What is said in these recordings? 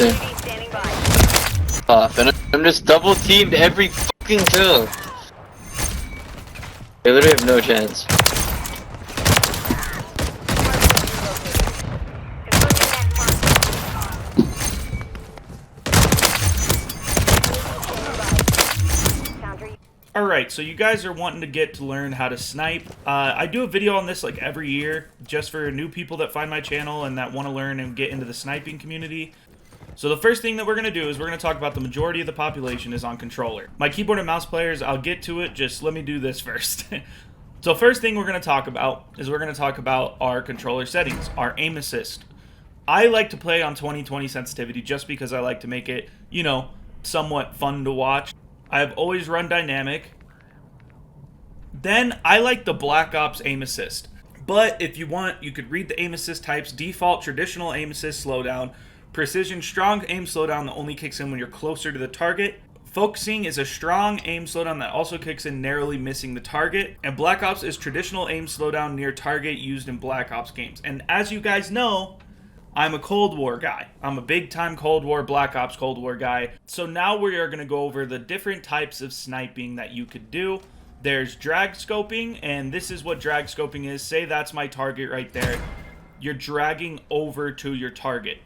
see. Off, and I'm just double teamed every fucking kill. They literally have no chance. Alright, so you guys are wanting to get to learn how to snipe. I do a video on this like every year, just for new people that find my channel and that want to learn and get into the sniping community. So the first thing that we're going to do is we're going to talk about the majority of the population is on controller. My keyboard and mouse players, I'll get to it, just let me do this first. So first thing we're going to talk about is we're going to talk about our controller settings, our aim assist. I like to play on 20/20 sensitivity just because I like to make it, you know, somewhat fun to watch. I've always run dynamic. Then I like the Black Ops aim assist. But if you want, you could read the aim assist types. Default traditional aim assist slowdown. Precision strong aim slowdown that only kicks in when you're closer to the target. Focusing is a strong aim slowdown that also kicks in narrowly missing the target. And Black Ops is traditional aim slowdown near target used in Black Ops games. And as you guys know, I'm a Cold War guy. I'm a big-time Cold War, Black Ops Cold War guy. So now we are going to go over the different types of sniping that you could do. There's drag scoping, and this is what drag scoping is. Say that's my target right there. You're dragging over to your target.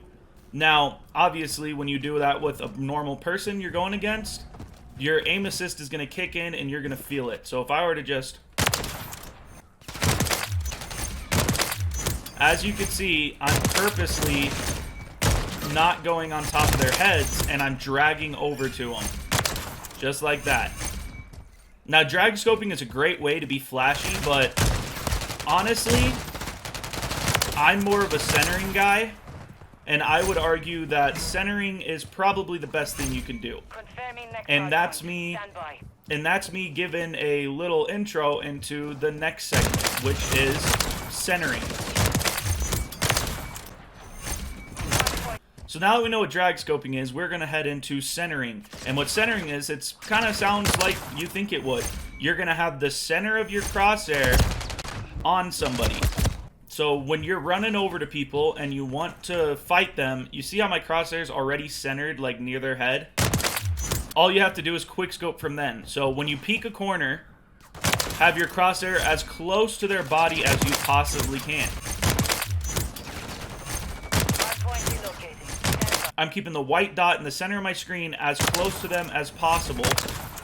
Now, obviously, when you do that with a normal person you're going against, your aim assist is going to kick in and you're going to feel it. So if I were to just... As you can see, I'm purposely not going on top of their heads, and I'm dragging over to them. Just like that. Now, drag scoping is a great way to be flashy, but honestly, I'm more of a centering guy, and I would argue that centering is probably the best thing you can do. And that's me giving a little intro into the next segment, which is centering. So now that we know what drag scoping is, we're going to head into centering. And what centering is, it kind of sounds like you think it would. You're going to have the center of your crosshair on somebody. So when you're running over to people and you want to fight them, you see how my crosshair is already centered, like near their head? All you have to do is quick scope from then. So when you peek a corner, have your crosshair as close to their body as you possibly can. I'm keeping the white dot in the center of my screen as close to them as possible,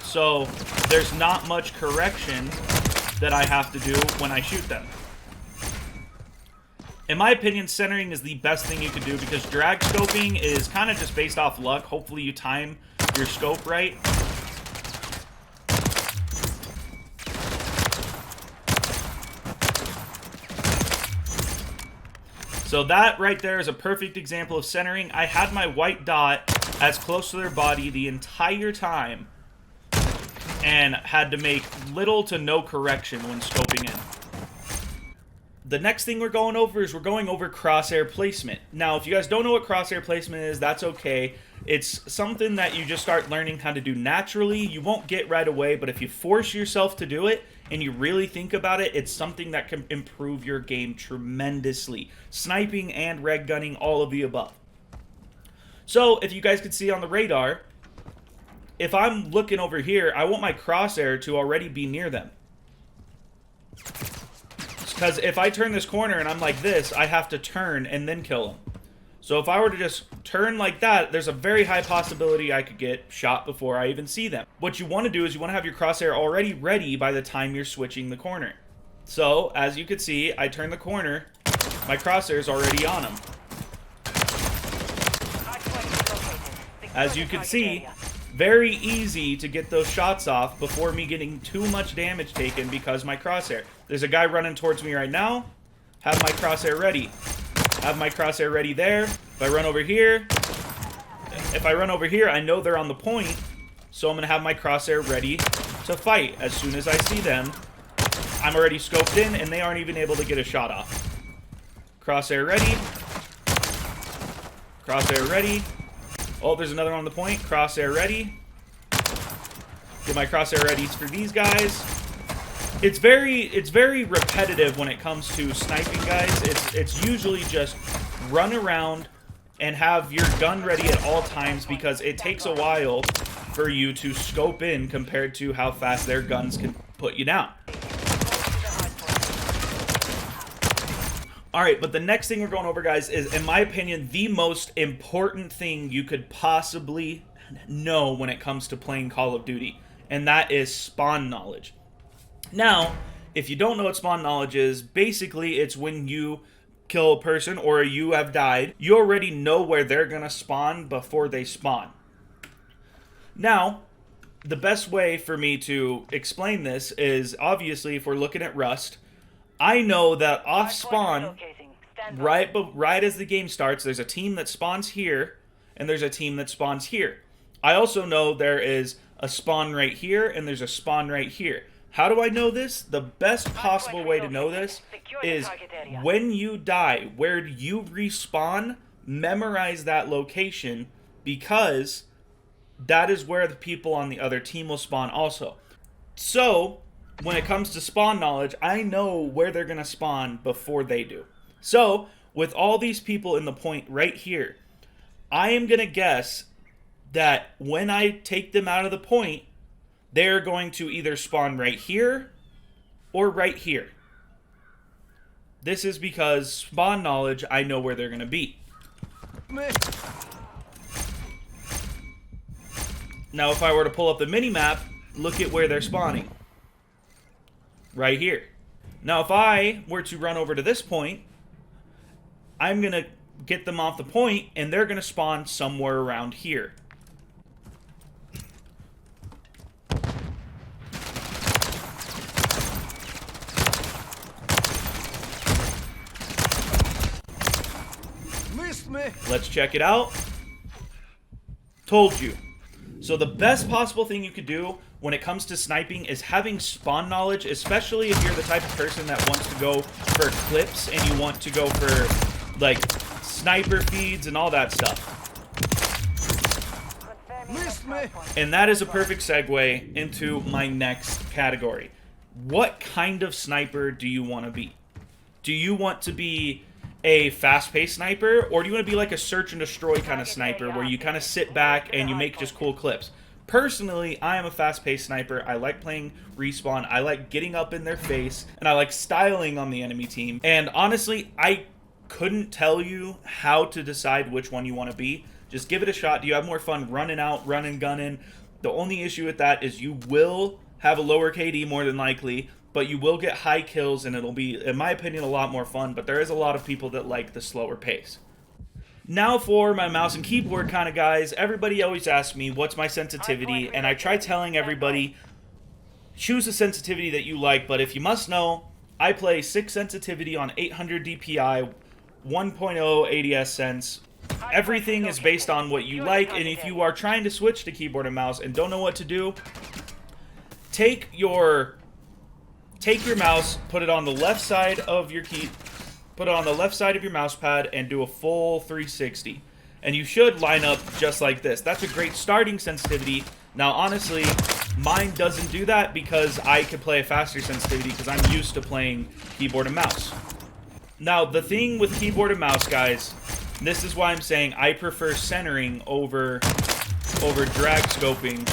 so there's not much correction that I have to do when I shoot them. In my opinion, centering is the best thing you could do because drag scoping is kind of just based off luck. Hopefully you time your scope right. So that right there is a perfect example of centering. I had my white dot as close to their body the entire time and had to make little to no correction when scoping in. The next thing we're going over is we're going over crosshair placement. Now, if you guys don't know what crosshair placement is, that's okay. It's something that you just start learning how to do naturally. You won't get right away, but if you force yourself to do it, and you really think about it, it's something that can improve your game tremendously. Sniping and red gunning, all of the above. So, if you guys can see on the radar, if I'm looking over here, I want my crosshair to already be near them. Because if I turn this corner and I'm like this, I have to turn and then kill them. So if I were to just turn like that, there's a very high possibility I could get shot before I even see them. What you want to do is you want to have your crosshair already ready by the time you're switching the corner. So, as you can see, I turn the corner, my crosshair is already on them. As you can see, very easy to get those shots off before me getting too much damage taken because my crosshair. There's a guy running towards me right now. Have my crosshair ready. Have my crosshair ready there. If I run over here, I know they're on the point, so I'm going to have my crosshair ready to fight. As soon as I see them, I'm already scoped in, and they aren't even able to get a shot off. Crosshair ready. Crosshair ready. Oh, there's another one on the point. Crosshair ready. Get my crosshair ready for these guys. It's very repetitive when it comes to sniping, guys. It's usually just run around, and have your gun ready at all times, because it takes a while for you to scope in compared to how fast their guns can put you down. Alright, but the next thing we're going over, guys, is, in my opinion, the most important thing you could possibly know when it comes to playing Call of Duty, and that is spawn knowledge. Now, if you don't know what spawn knowledge is, basically it's when you kill a person or you have died, you already know where they're going to spawn before they spawn. Now, the best way for me to explain this is, obviously, if we're looking at Rust, I know that off spawn, right as the game starts, there's a team that spawns here, and there's a team that spawns here. I also know there is a spawn right here, and there's a spawn right here. How do I know this? The best possible way to know this is when you die, where you respawn, memorize that location, because that is where the people on the other team will spawn also. So, when it comes to spawn knowledge, I know where they're going to spawn before they do. So, with all these people in the point right here, I am going to guess that when I take them out of the point, they're going to either spawn right here or right here. This is because spawn knowledge, I know where they're going to be. Now, if I were to pull up the mini-map, look at where they're spawning. Right here. Now, if I were to run over to this point, I'm going to get them off the point, and they're going to spawn somewhere around here. Let's check it out. Told you. So the best possible thing you could do when it comes to sniping is having spawn knowledge, especially if you're the type of person that wants to go for clips and you want to go for, like, sniper feeds and all that stuff. And that is a perfect segue into my next category. What kind of sniper do you want to be? Do you want to be a fast-paced sniper, or do you want to be like a search and destroy kind of sniper where you kind of sit back and you make just cool clips? Personally, I am a fast-paced sniper. I like playing respawn. I like getting up in their face, and I like styling on the enemy team. And honestly, I couldn't tell you how to decide which one you want to be. Just give it a shot. Do you have more fun running out, running, gunning? The only issue with that is you will have a lower KD more than likely, but you will get high kills, and it'll be, in my opinion, a lot more fun. But there is a lot of people that like the slower pace. Now for my mouse and keyboard kind of guys, everybody always asks me, what's my sensitivity? And I try telling everybody, choose a sensitivity that you like. But if you must know, I play 6 sensitivity on 800 DPI, 1.0 ADS sense. Everything is based on what you like. And if you are trying to switch to keyboard and mouse and don't know what to do, take your mouse, put it on the left side of your put it on the left side of your mouse pad and do a full 360. And you should line up just like this. That's a great starting sensitivity. Now, honestly, mine doesn't do that because I could play a faster sensitivity because I'm used to playing keyboard and mouse. Now, the thing with keyboard and mouse, guys, this is why I'm saying I prefer centering over drag scoping.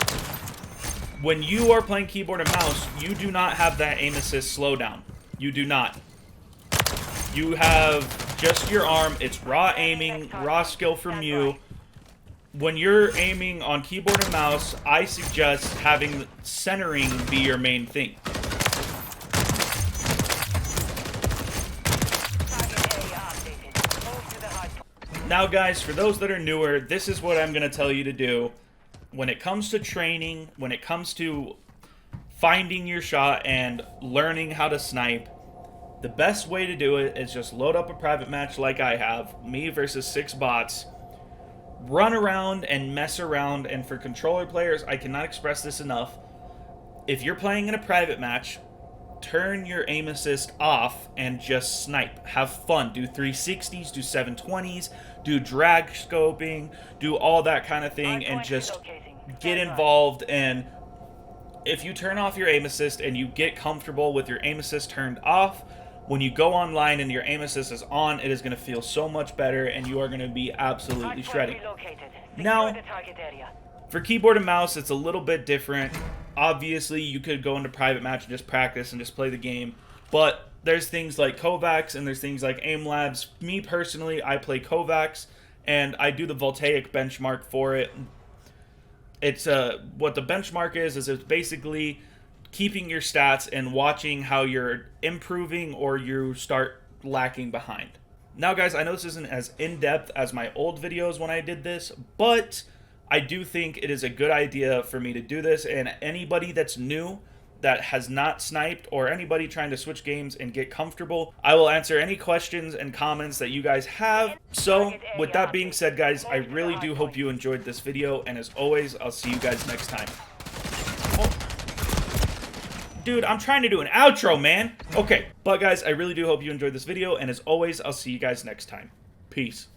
When you are playing keyboard and mouse, you do not have that aim assist slowdown. You do not. You have just your arm. It's raw aiming, raw skill from you. When you're aiming on keyboard and mouse, I suggest having centering be your main thing. Now, guys, for those that are newer, this is what I'm going to tell you to do. When it comes to training, when it comes to finding your shot and learning how to snipe, the best way to do it is just load up a private match like I have, me versus 6 bots, run around and mess around. And for controller players, I cannot express this enough. If you're playing in a private match, turn your aim assist off and just snipe. Have fun. Do 360s, do 720s, do drag scoping, do all that kind of thing, and just get involved. And if you turn off your aim assist and you get comfortable with your aim assist turned off, when you go online and your aim assist is on, it is going to feel so much better, and you are going to be absolutely shredding. Now, for keyboard and mouse, it's a little bit different. Obviously, you could go into private match and just practice and just play the game, but there's things like Kovacs and there's things like Aim Labs. Me personally, I play Kovacs, and I do the voltaic benchmark for it. It's what the benchmark is it's basically keeping your stats and watching how you're improving or you start lacking behind. Now guys, I know this isn't as in-depth as my old videos when I did this, but I do think it is a good idea for me to do this, and anybody that's new that has not sniped or anybody trying to switch games and get comfortable, I will answer any questions and comments that you guys have. So with that being said guys, I really do hope you enjoyed this video, and as always, I'll see you guys next time. Dude, I'm trying to do an outro, man. Okay, but guys, I really do hope you enjoyed this video, and as always, I'll see you guys next time. Peace.